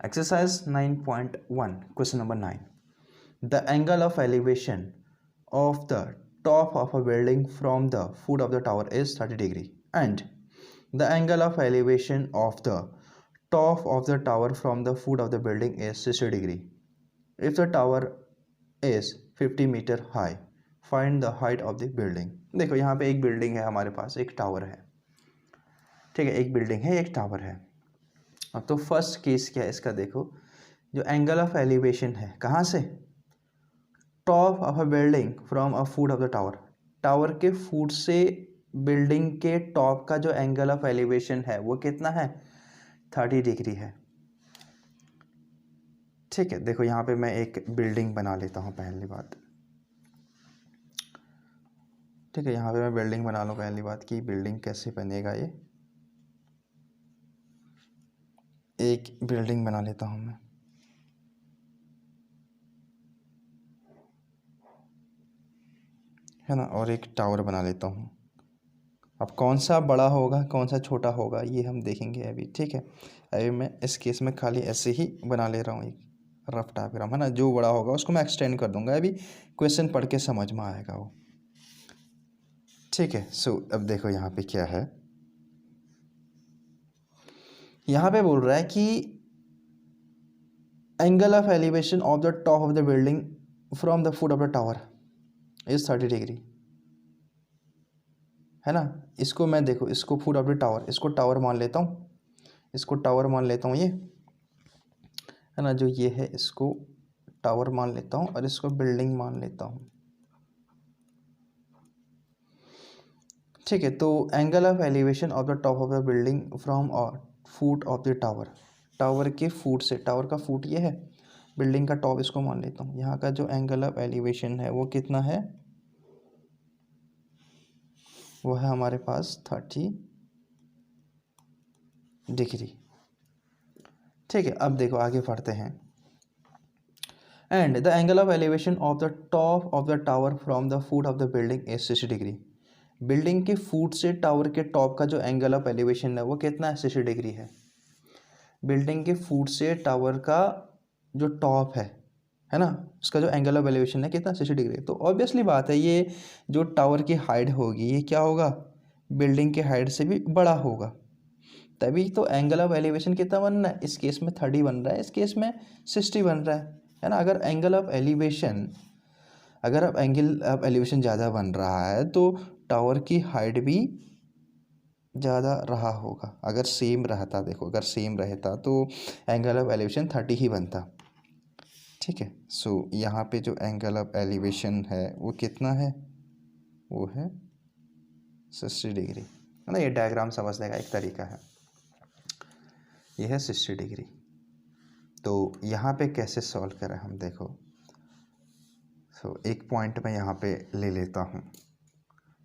Exercise 9.1, question number 9. The angle of elevation of the top of a building from the foot of the tower is 30 degree and the angle of elevation of the top of the tower from the foot of the building is 60 degree. If the tower is 50 meter high, find the height of the building. देखो यहाँ पे एक building है, हमारे पास एक tower है, ठीक है, एक बिल्डिंग है, एक टावर है। अब तो फर्स्ट केस क्या है इसका, देखो जो एंगल ऑफ एलिवेशन है, कहाँ से, top of a building from a foot of the tower, tower के फुट से बिल्डिंग के टॉप का जो एंगल ऑफ एलिवेशन है वो कितना है, 30 डिग्री है। ठीक है, देखो यहाँ पे मैं एक बिल्डिंग बना लेता हूँ पहली बात। ठीक है, यहाँ पे मैं बिल्डिंग बना लूँ पहली बात कि बिल्डिंग कैसे बनेगा, ये एक बिल्डिंग बना लेता हूँ मैं, है ना, और एक टावर बना लेता हूँ। अब कौन सा बड़ा होगा कौन सा छोटा होगा ये हम देखेंगे अभी। ठीक है, अभी मैं इस केस में खाली ऐसे ही बना ले रहा हूँ एक रफ डायग्राम, है ना, जो बड़ा होगा उसको मैं एक्सटेंड कर दूंगा, अभी क्वेश्चन पढ़ के समझ में आएगा वो। ठीक है, सो अब देखो यहाँ पे क्या है, यहाँ पे बोल रहा है कि angle of elevation of the top of the building from the foot of the tower is 30 degree, है ना। इसको मैं देखो, इसको फुट ऑफ द टावर, इसको टावर मान लेता हूँ, इसको टावर मान लेता हूँ, ये है ना, जो ये है इसको टावर मान लेता हूँ और इसको बिल्डिंग मान लेता हूँ। ठीक है, तो angle of elevation of the top of the building from foot of the tower, tower के फुट से, टावर का फुट ये है, बिल्डिंग का टॉप इसको मान लेता हूँ, यहाँ का जो एंगल ऑफ एलिवेशन है वो कितना है, वो है हमारे पास 30 डिग्री। ठीक है, अब देखो आगे पढ़ते हैं। And the angle of elevation of the top of the tower from the foot of the building is 60 degree. Building के फुट से टावर के टॉप का जो एंगल ऑफ एलिवेशन है वो कितना है, 60 डिग्री है। बिल्डिंग के फुट से टावर का जो टॉप है ना, उसका जो एंगल ऑफ एलिवेशन है कितना, 60 डिग्री। तो ऑब्वियसली बात है, ये जो टावर की हाइट होगी ये क्या होगा, बिल्डिंग के हाइट से भी बड़ा होगा, तभी तो एंगल ऑफ एलिवेशन कितना बन रहा है, इस केस में 30 बन रहा है, इस केस में 60 बन रहा है ना। अगर एंगल ऑफ एलिवेशन, अगर अब एंगल ऑफ एलिवेशन ज़्यादा बन रहा है तो टावर की हाइट भी ज़्यादा रहा होगा। अगर सेम रहता, देखो अगर सेम रहता तो एंगल ऑफ एलिवेशन 30 ही बनता। ठीक है, सो यहाँ पे जो एंगल ऑफ एलिवेशन है वो कितना है, वो है 60 डिग्री, है ना। ये डायग्राम समझने का एक तरीका है, ये है 60 डिग्री। तो यहाँ पे कैसे सॉल्व करें हम, देखो सो एक पॉइंट मैं यहाँ पे ले लेता हूँ,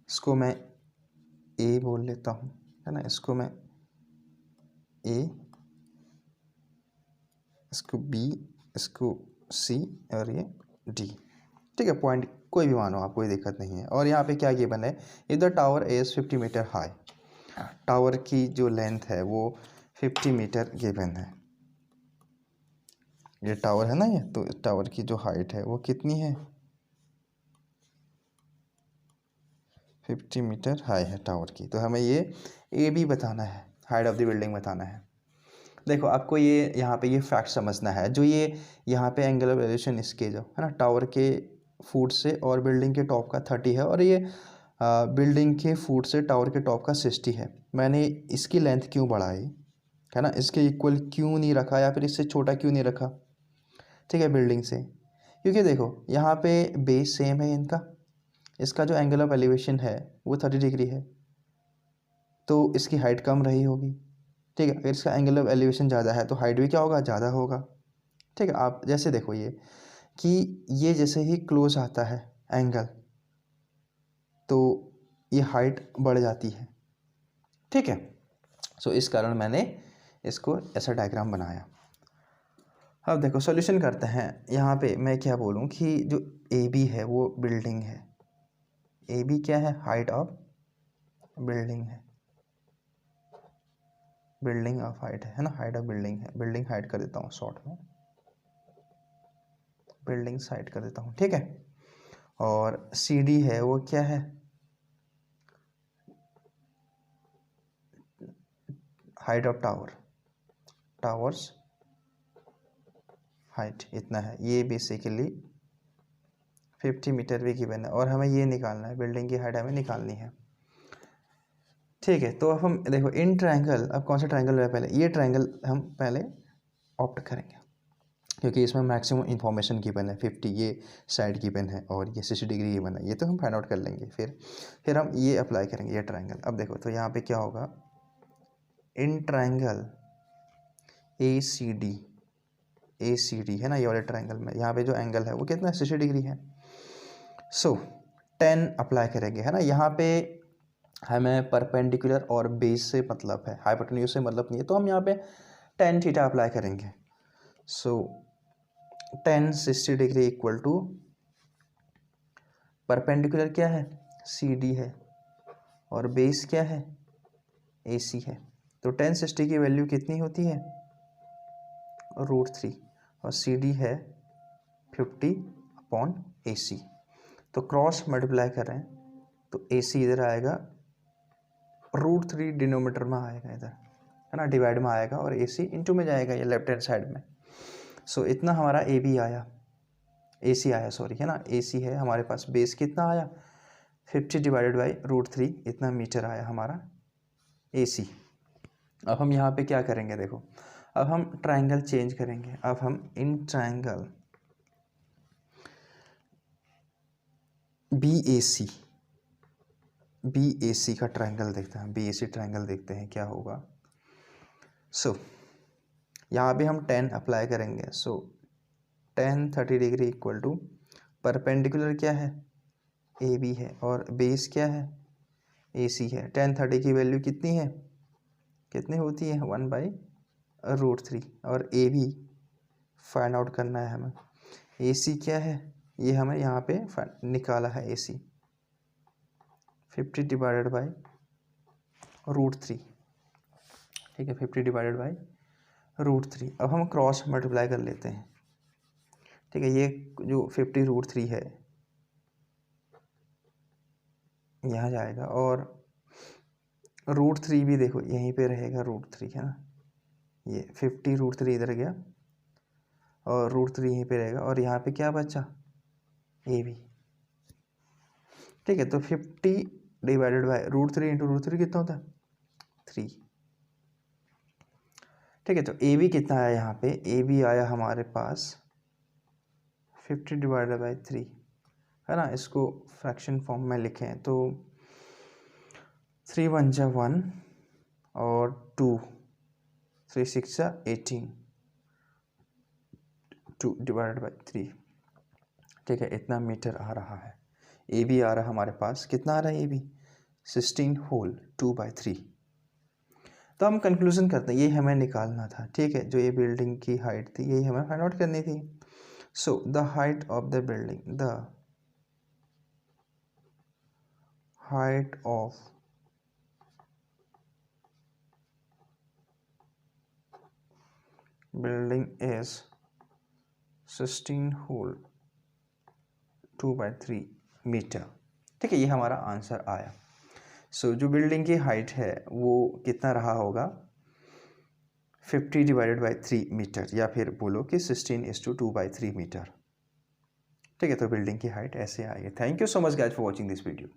इसको मैं ए बोल लेता हूँ, है ना, इसको मैं ए, इसको बी, इसको सी और ये डी। ठीक है, पॉइंट कोई भी मानो आप, कोई दिक्कत नहीं है। और यहाँ पे क्या गिवन है, if the tower is 50 metre high, tower की जो लेंथ है वो 50 मीटर गिवन है। ये टावर है ना, ये तो टावर की जो हाइट है वो कितनी है, 50 मीटर हाई है टावर की। तो हमें ये ए बी बताना है, हाइट ऑफ द बिल्डिंग बताना है। देखो आपको ये यहाँ पे ये फैक्ट समझना है, जो ये यहाँ पे एंगल ऑफ एलिवेशन इसके जो है ना, टावर के फुट से और बिल्डिंग के टॉप का 30 है, और ये बिल्डिंग के फुट से टावर के टॉप का 60 है। मैंने इसकी लेंथ क्यों बढ़ाई, है ना, इसके इक्वल क्यों नहीं रखा या फिर इससे छोटा क्यों नहीं रखा, ठीक है, बिल्डिंग से, क्योंकि देखो यहाँ पे बेस सेम है इनका, इसका जो एंगल ऑफ एलिवेशन है वो 30 डिग्री है, तो इसकी हाइट कम रही होगी। ठीक है, अगर इसका एंगल ऑफ एलिवेशन ज़्यादा है तो हाइट भी क्या होगा, ज़्यादा होगा। ठीक है, आप जैसे देखो ये कि ये जैसे ही क्लोज आता है एंगल तो ये हाइट बढ़ जाती है। ठीक है, सो इस कारण मैंने इसको ऐसा डायग्राम बनाया। अब देखो सॉल्यूशन करते हैं। यहाँ पे मैं क्या बोलूँ कि जो ए बी है वो बिल्डिंग है, ए बी क्या है, हाइट ऑफ बिल्डिंग है। बिल्डिंग ऑफ हाइट है ना, हाइट ऑफ बिल्डिंग है, बिल्डिंग हाइट कर देता हूँ शॉर्ट में, बिल्डिंग हाइट कर देता हूँ, ठीक है। और सी डी है वो क्या है, height of tower, towers height इतना है, ये बेसिकली 50 मीटर भी गिवन है, और हमें ये निकालना है, बिल्डिंग की हाइट हमें निकालनी है, ठीक है। तो अब हम देखो इन ट्रायंगल, अब कौन सा ट्रायंगल है, पहले ये ट्रायंगल हम पहले ऑप्ट करेंगे क्योंकि इसमें मैक्सिमम इन्फॉर्मेशन गिवन है, 50 ये साइड गिवन है और ये 60 डिग्री गिवन है, ये तो हम फाइंड आउट कर लेंगे, फिर हम ये अप्लाई करेंगे, ये ट्रायंगल। अब देखो तो यहाँ पे क्या होगा, in triangle A C D है ना, ये वाले ट्रायंगल में यहाँ पे जो एंगल है वो कितना 60 डिग्री है। सो 10 अप्लाई करेंगे है ना, यहाँ पे हमें परपेंडिकुलर और बेस से मतलब है, हाइपोटेन्यूज से मतलब नहीं है, तो हम यहाँ पे 10 थीटा अप्लाई करेंगे। सो 10 60 डिग्री इक्वल टू परपेंडिकुलर क्या है, सी डी है, और बेस क्या है, ए सी है। तो 10 60 की वैल्यू कितनी होती है, √3, और सी डी है 50/AC। तो क्रॉस मल्टीप्लाई कर रहे हैं तो ए सी इधर आएगा, √3 डिनोमीटर में आएगा इधर है ना, डिवाइड में आएगा, और ए सी इंटू में जाएगा ये लेफ्ट हैंड साइड में। सो इतना हमारा ए बी आया, ए सी आया सॉरी है ना, ए सी है हमारे पास, बेस कितना आया 50 डिवाइडेड बाई √3, इतना मीटर आया हमारा ए सी। अब हम यहाँ पे क्या करेंगे, देखो अब हम ट्रायंगल चेंज करेंगे, अब हम इन ट्रायंगल बी ए सी का ट्रायंगल देखते हैं, बी ए सी ट्रायंगल देखते हैं क्या होगा। सो यहाँ पे हम 10 अप्लाई करेंगे, सो 10 30 डिग्री इक्वल टू परपेंडिकुलर क्या है, ए बी है, और बेस क्या है, ए सी है। 10 30 की वैल्यू कितनी है, कितनी होती है 1/√3, और ए बी फाइंड आउट करना है हमें। ए सी क्या है, ये हमें यहाँ पे निकाला है, ए सी 50 डिवाइडेड बाई √3, ठीक है, 50 डिवाइडेड बाई √3। अब हम क्रॉस मल्टीप्लाई कर लेते हैं, ठीक है, ये जो 50 √3 है यहाँ जाएगा, और √3 भी देखो यहीं पे रहेगा, √3 है ना, ये 50 √3 इधर गया, और √3 यहीं पे रहेगा, और यहाँ पे क्या बचा, ए बी, ठीक है। तो 50 डिवाइडेड बाई √3 इंटू √3 कितना होता है 3, ठीक है। तो ए बी कितना आया यहाँ पे, ए बी आया हमारे पास 50 डिवाइडेड बाई 3 है ना, इसको फ्रैक्शन फॉर्म में लिखें तो 3 1 जा 1 और 2 3 6 जा 18, 2 डिवाइडेड बाई 3, ठीक है, इतना मीटर आ रहा है। ए बी आ रहा है हमारे पास, कितना आ रहा है ए बी 16 होल 2/3। तो हम कंक्लूजन करते हैं, ये हमें निकालना था, ठीक है, जो ये बिल्डिंग की हाइट थी यही हमें फाइंड आउट करनी थी। So the height of the building, the height of building is 16 whole 2/3 metre, ठीक है, ये हमारा आंसर आया। सो जो बिल्डिंग की हाइट है वो कितना रहा होगा 50 डिवाइडेड बाई 3 मीटर, या फिर बोलो कि 16:2/3 मीटर, ठीक है। तो बिल्डिंग की हाइट ऐसे आएगी। Thank you so much guys for watching this video.